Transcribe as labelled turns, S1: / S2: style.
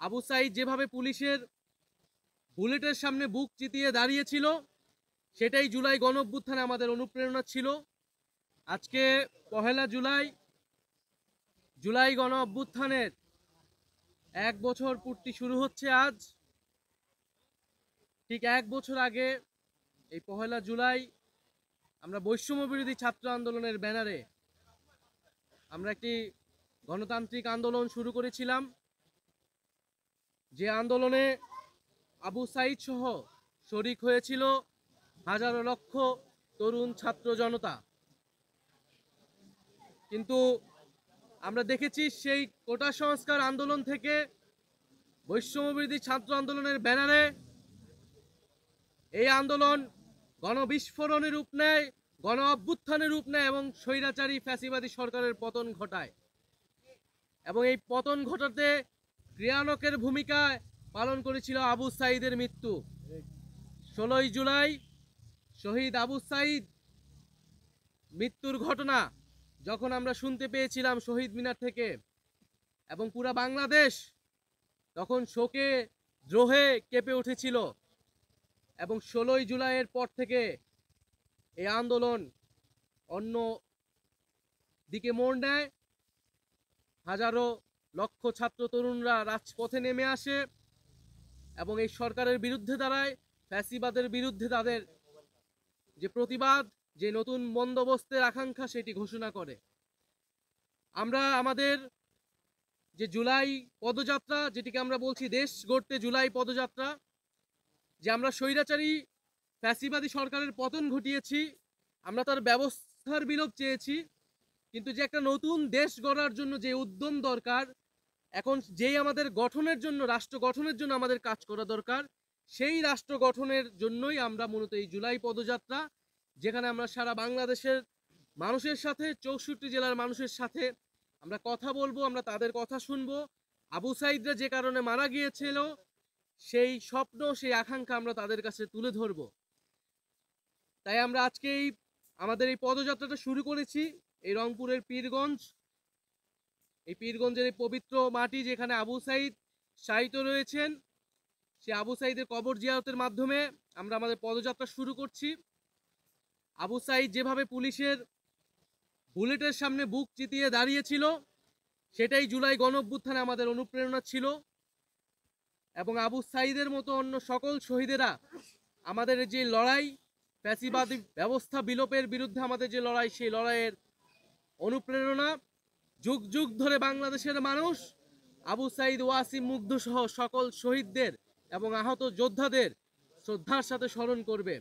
S1: আবু সাইদ যেভাবে পুলিশের বুলেটের সামনে বুক চিতিয়ে দাঁড়িয়েছিল, সেটাই জুলাই গণঅভ্যুত্থানে আমাদের অনুপ্রেরণা ছিল। আজকে পহেলা জুলাই, জুলাই গণঅভ্যুত্থানের 1 বছর পূর্তি শুরু হচ্ছে আজ। ঠিক 1 বছর আগে এই পহেলা জুলাই আমরা বৈষম্য বিরোধী ছাত্র আন্দোলনের ব্যানারে আমরা একটি গণতান্ত্রিক আন্দোলন শুরু করেছিলাম, যে আন্দোলনে আবু সাইদ সহ শরিক হয়েছিল হাজারো লক্ষ তরুণ ছাত্র জনতা। কিন্তু আমরা দেখেছি সেই কোটা সংস্কার আন্দোলন থেকে বৈষম্যবিরোধী ছাত্র আন্দোলনের ব্যানারে এই আন্দোলন গণবিস্ফোরণের রূপ নেয়, গণ অভ্যুত্থানের রূপ নেয় এবং স্বৈরাচারী ফ্যাসিবাদী সরকারের পতন ঘটায়। এবং এই পতন ঘটাতে ক্রিয়ানকের ভূমিকা পালন করেছিল আবু সাইদের মৃত্যু। 16ই জুলাই শহীদ আবু সাইদ মৃত্যুর ঘটনা যখন আমরা শুনতে পেয়েছিলাম শহীদ মিনার থেকে, এবং পুরা বাংলাদেশ তখন শোকে দ্রোহে কেঁপে উঠেছিল। এবং 16ই জুলাইয়ের পর থেকে এই আন্দোলন অন্য দিকে মোড় নেয়। হাজারো লক্ষ ছাত্র তরুণরা রাজপথে নেমে আসে এবং এই সরকারের বিরুদ্ধে দাঁড়ায়, ফ্যাসিবাদের বিরুদ্ধে তাদের যে প্রতিবাদ, যে নতুন বন্দোবস্তের আকাঙ্ক্ষা সেটি ঘোষণা করে। আমরা আমাদের যে জুলাই পদযাত্রা, যেটিকে আমরা বলছি দেশ গড়তে জুলাই পদযাত্রা, যে আমরা স্বৈরাচারী ফ্যাসিবাদী সরকারের পতন ঘটিয়েছি, আমরা তার ব্যবস্থার বিলোপ চেয়েছি, কিন্তু যে একটা নতুন দেশ গড়ার জন্য যে উদ্যম দরকার, এখন যেই আমাদের গঠনের জন্য, রাষ্ট্র গঠনের জন্য আমাদের কাজ করা দরকার, সেই রাষ্ট্র গঠনের জন্যই আমরা মূলত এই জুলাই পদযাত্রা, যেখানে আমরা সারা বাংলাদেশের মানুষের সাথে, 64 জেলার মানুষের সাথে আমরা কথা বলবো, আমরা তাদের কথা শুনবো। আবু সাইদরা যে কারণে মারা গিয়েছিল সেই স্বপ্ন, সেই আকাঙ্ক্ষা আমরা তাদের কাছে তুলে ধরব। তাই আমরা আজকে আমাদের এই পদযাত্রাটা শুরু করেছি এই রংপুরের পীরগঞ্জ, এই পীরগঞ্জের এই পবিত্র মাটি যেখানে আবু সাইদ শায়িত রয়েছেন, সে আবু সাইদের কবর জিয়ারতের মাধ্যমে আমরা আমাদের পদযাত্রা শুরু করছি। আবু সাইদ যেভাবে পুলিশের বুলেটের সামনে বুক চিতিয়ে দাঁড়িয়েছিল, সেটাই জুলাই গণঅভ্যুত্থানে আমাদের অনুপ্রেরণা ছিল। এবং আবু সাইদের মতো অন্য সকল শহীদেরা আমাদের যে লড়াই, ফ্যাসিবাদী ব্যবস্থা বিলোপের বিরুদ্ধে আমাদের যে লড়াই, সেই লড়াইয়ের অনুপ্রেরণা। যুগ যুগ ধরে বাংলাদেশের মানুষ আবু সাইদ, ওয়াসিম মুগ্ধ সহ সকল শহীদদের এবং আহত যোদ্ধাদের শ্রদ্ধার সাথে স্মরণ করবে।